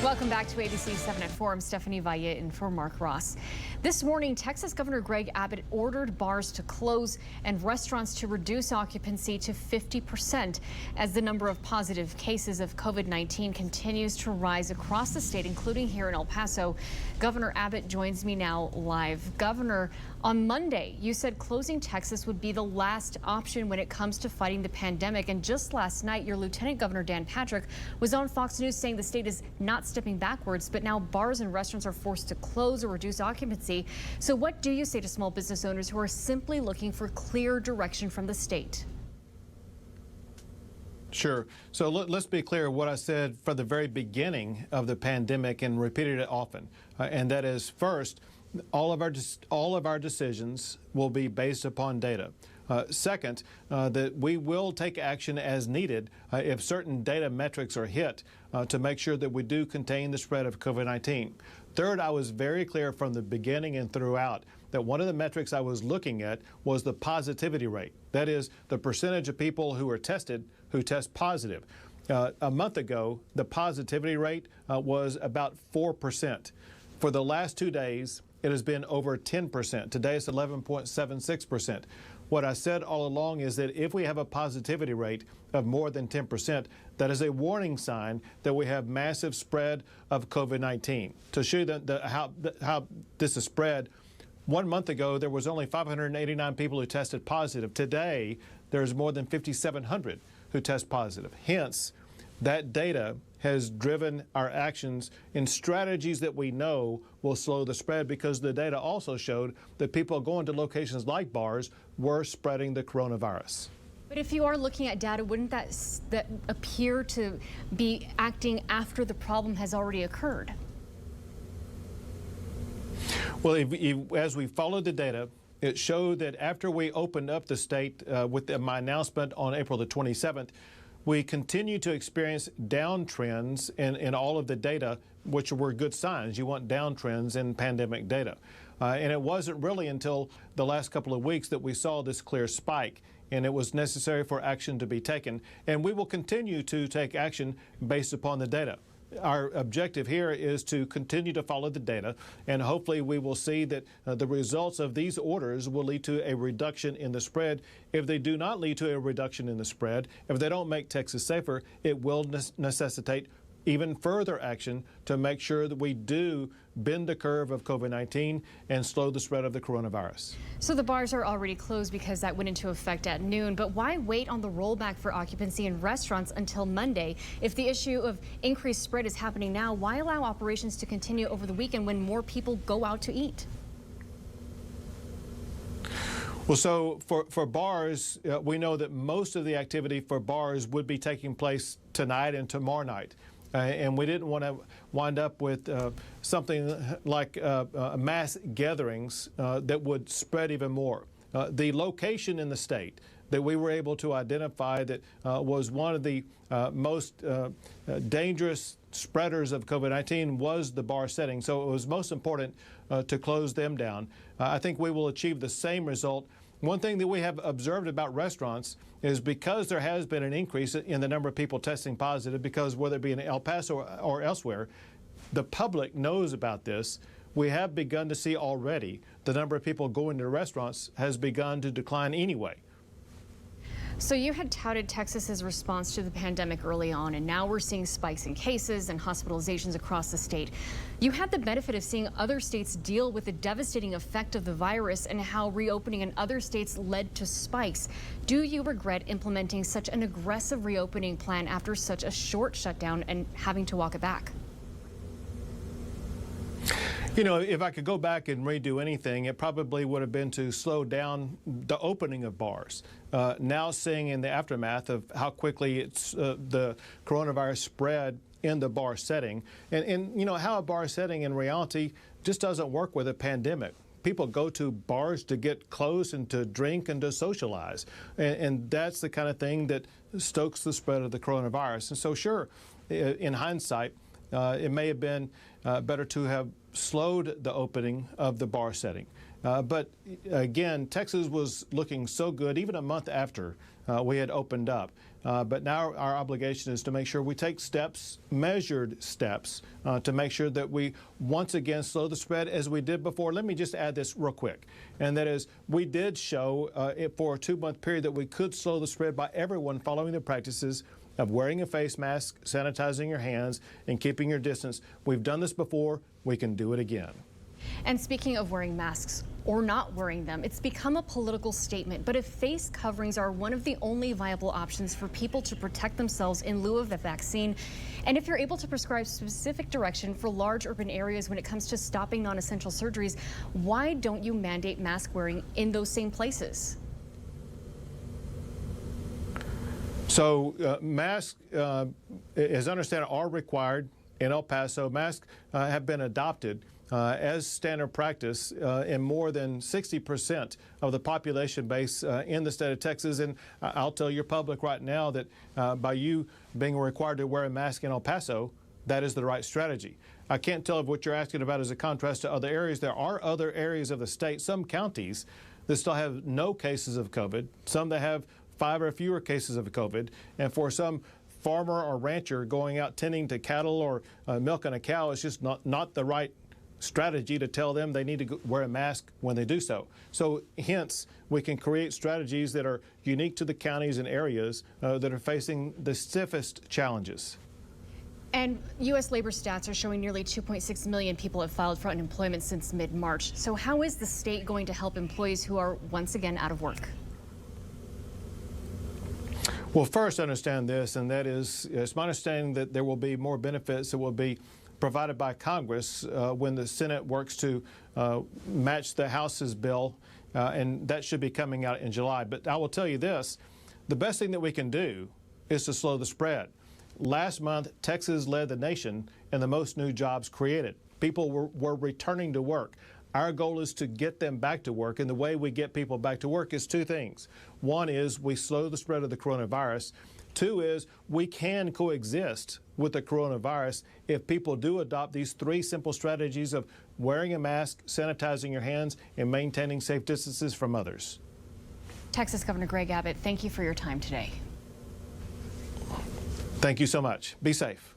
Welcome back to ABC 7 at 4. I'm Stephanie Valle in for Mark Ross. This morning, Texas Governor Greg Abbott ordered bars to close and restaurants to reduce occupancy to 50% as the number of positive cases of COVID-19 continues to rise across the state, including here in El Paso. Governor Abbott joins me now live. Governor, on Monday, you said closing Texas would be the last option when it comes to fighting the pandemic. And just last night, your Lieutenant Governor Dan Patrick was on Fox News saying the state is not stepping backwards, but now bars and restaurants are forced to close or reduce occupancy. So what do you say to small business owners who are simply looking for clear direction from the state? Sure. So let's be clear what I said from the very beginning of the pandemic and repeated it often. And that is, first, all of our decisions will be based upon data. Second, that we will take action as needed if certain data metrics are hit to make sure that we do contain the spread of COVID-19. Third, I was very clear from the beginning and throughout that one of the metrics I was looking at was the positivity rate. That is, the percentage of people who are tested who test positive. A month ago, the positivity rate was about 4%. For the last 2 days, it has been over 10%. Today it's 11.76%. What I said all along is that if we have a positivity rate of more than 10%, that is a warning sign that we have massive spread of COVID-19. To show you how this is spread, 1 month ago there was only 589 people who tested positive. Today there's more than 5,700 who test positive. Hence, that data has driven our actions in strategies that we know will slow the spread, because the data also showed that people going to locations like bars were spreading the coronavirus. But if you are looking at data, wouldn't that appear to be acting after the problem has already occurred? Well, as we followed the data, it showed that after we opened up the state with my announcement on April the 27th, we continue to experience downtrends in all of the data, which were good signs. You want downtrends in pandemic data. And it wasn't really until the last couple of weeks that we saw this clear spike, and it was necessary for action to be taken. And we will continue to take action based upon the data. Our objective here is to continue to follow the data, and hopefully we will see that the results of these orders will lead to a reduction in the spread. If they do not lead to a reduction in the spread, if they don't make Texas safer, it will necessitate even further action to make sure that we do bend the curve of COVID-19 and slow the spread of the coronavirus. So the bars are already closed because that went into effect at noon, but why wait on the rollback for occupancy in restaurants until Monday? If the issue of increased spread is happening now, why allow operations to continue over the weekend when more people go out to eat? Well, so for bars, we know that most of the activity for bars would be taking place tonight and tomorrow night. And we didn't want to wind up with something like mass gatherings that would spread even more. The location in the state that we were able to identify that was one of the most dangerous spreaders of COVID-19 was the bar setting. So it was most important to close them down. I think we will achieve the same result. One thing that we have observed about restaurants is because there has been an increase in the number of people testing positive, because whether it be in El Paso or elsewhere, the public knows about this. We have begun to see already the number of people going to restaurants has begun to decline anyway. So you had touted Texas's response to the pandemic early on, and now we're seeing spikes in cases and hospitalizations across the state. You had the benefit of seeing other states deal with the devastating effect of the virus and how reopening in other states led to spikes. Do you regret implementing such an aggressive reopening plan after such a short shutdown and having to walk it back? You know, if I could go back and redo anything, it probably would have been to slow down the opening of bars. Now seeing in the aftermath of how quickly the coronavirus spread in the bar setting, and you know how a bar setting in reality just doesn't work with a pandemic. People go to bars to get close and to drink and to socialize, and that's the kind of thing that stokes the spread of the coronavirus. And so sure, in hindsight, it may have been better to have slowed the opening of the bar setting. But again, Texas was looking so good even a month after we had opened up. But now our obligation is to make sure we take steps, measured steps, to make sure that we once again slow the spread as we did before. Let me just add this real quick, and that is we did show for a 2-month period that we could slow the spread by everyone following the practices of wearing a face mask, sanitizing your hands, and keeping your distance. We've done this before. We can do it again. And speaking of wearing masks or not wearing them, it's become a political statement. But if face coverings are one of the only viable options for people to protect themselves in lieu of the vaccine, and if you're able to prescribe specific direction for large urban areas when it comes to stopping non-essential surgeries, why don't you mandate mask wearing in those same places? So masks, as I understand it, are required in El Paso. Masks have been adopted as standard practice in more than 60% of the population base in the state of Texas. And I'll tell your public right now that by you being required to wear a mask in El Paso, that is the right strategy. I can't tell if what you're asking about is a contrast to other areas. There are other areas of the state, some counties that still have no cases of COVID, some that have 5 or fewer cases of COVID, and for some farmer or rancher going out tending to cattle or milking a cow, it's just not the right strategy to tell them they need to wear a mask when they do so. So hence, we can create strategies that are unique to the counties and areas that are facing the stiffest challenges. And U.S. labor stats are showing nearly 2.6 million people have filed for unemployment since mid-March. So how is the state going to help employees who are once again out of work? Well, first understand this, and that is, it's my understanding that there will be more benefits that will be provided by Congress when the Senate works to match the House's bill, and that should be coming out in July. But I will tell you this, the best thing that we can do is to slow the spread. Last month, Texas led the nation in the most new jobs created. People were returning to work. Our goal is to get them back to work, and the way we get people back to work is 2 things. One is we slow the spread of the coronavirus. 2 is we can coexist with the coronavirus if people do adopt these 3 simple strategies of wearing a mask, sanitizing your hands, and maintaining safe distances from others. Texas Governor Greg Abbott, thank you for your time today. Thank you so much. Be safe.